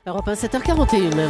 Europe 1, 7h41.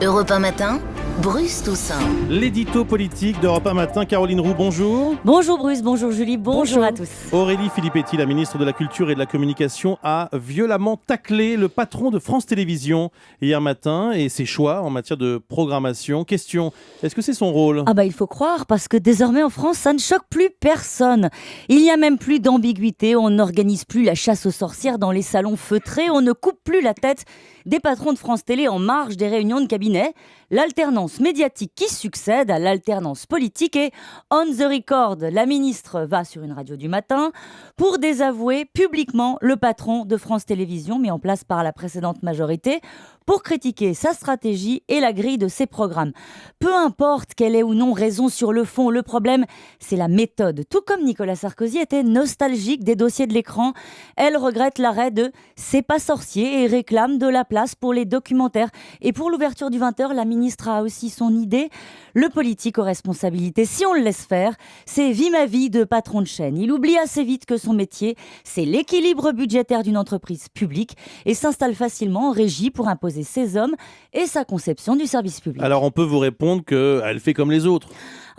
Europe 1 matin, Bruce Toussaint. L'édito politique d'Europe 1 matin, Caroline Roux, bonjour. Bonjour Bruce, bonjour Julie, bonjour à tous. Aurélie Filippetti, la ministre de la Culture et de la Communication, a violemment taclé le patron de France Télévisions hier matin et ses choix en matière de programmation. Question, est-ce que c'est son rôle ? Il faut croire, parce que désormais en France, ça ne choque plus personne. Il n'y a même plus d'ambiguïté, on n'organise plus la chasse aux sorcières dans les salons feutrés, on ne coupe plus la tête des patrons de France Télé en marge des réunions de cabinet. L'alternance médiatique qui succède à l'alternance politique est on the record. La ministre va sur une radio du matin pour désavouer publiquement le patron de France Télévisions mis en place par la précédente majorité pour critiquer sa stratégie et la grille de ses programmes. Peu importe qu'elle ait ou non raison sur le fond, le problème, c'est la méthode. Tout comme Nicolas Sarkozy était nostalgique des dossiers de l'écran, elle regrette l'arrêt de C'est pas sorcier et réclame de la place pour les documentaires. Et pour l'ouverture du 20h, la ministre a aussi son idée. Le politique aux responsabilités, si on le laisse faire, c'est vie ma vie de patron de chaîne. Il oublie assez vite que son métier, c'est l'équilibre budgétaire d'une entreprise publique et s'installe facilement en régie pour imposer ses hommes et sa conception du service public. Alors on peut vous répondre qu'elle fait comme les autres.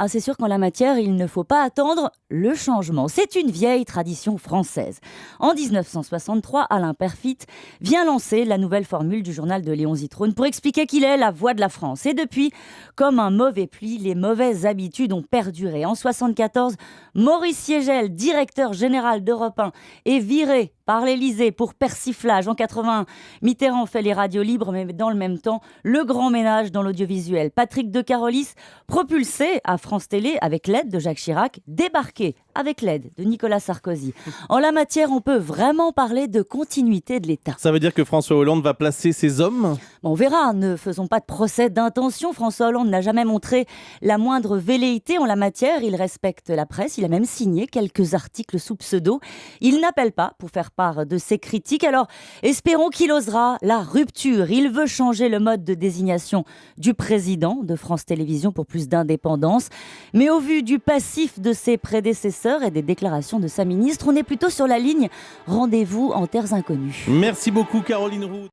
C'est sûr qu'en la matière, il ne faut pas attendre le changement. C'est une vieille tradition française. En 1963, Alain Peyrefitte vient lancer la nouvelle formule du journal de Léon Zitrone pour expliquer qu'il est la voix de la France. Et depuis, comme un mauvais pli, les mauvaises habitudes ont perduré. En 1974, Maurice Siegel, directeur général d'Europe 1, est viré par l'Élysée pour persiflage. En 1981, Mitterrand fait les radios libres, mais dans le même temps, le grand ménage dans l'audiovisuel. Patrick de Carolis, propulsé à France Télé avec l'aide de Jacques Chirac, débarqué avec l'aide de Nicolas Sarkozy. En la matière, on peut vraiment parler de continuité de l'État. Ça veut dire que François Hollande va placer ses hommes ? On verra, ne faisons pas de procès d'intention. François Hollande n'a jamais montré la moindre velléité en la matière. Il respecte la presse, il a même signé quelques articles sous pseudo. Il n'appelle pas pour faire part de ses critiques. Alors, espérons qu'il osera la rupture. Il veut changer le mode de désignation du président de France Télévisions pour plus d'indépendance. Mais au vu du passif de ses prédécesseurs et des déclarations de sa ministre, on est plutôt sur la ligne rendez-vous en terres inconnues. Merci beaucoup Caroline Roux.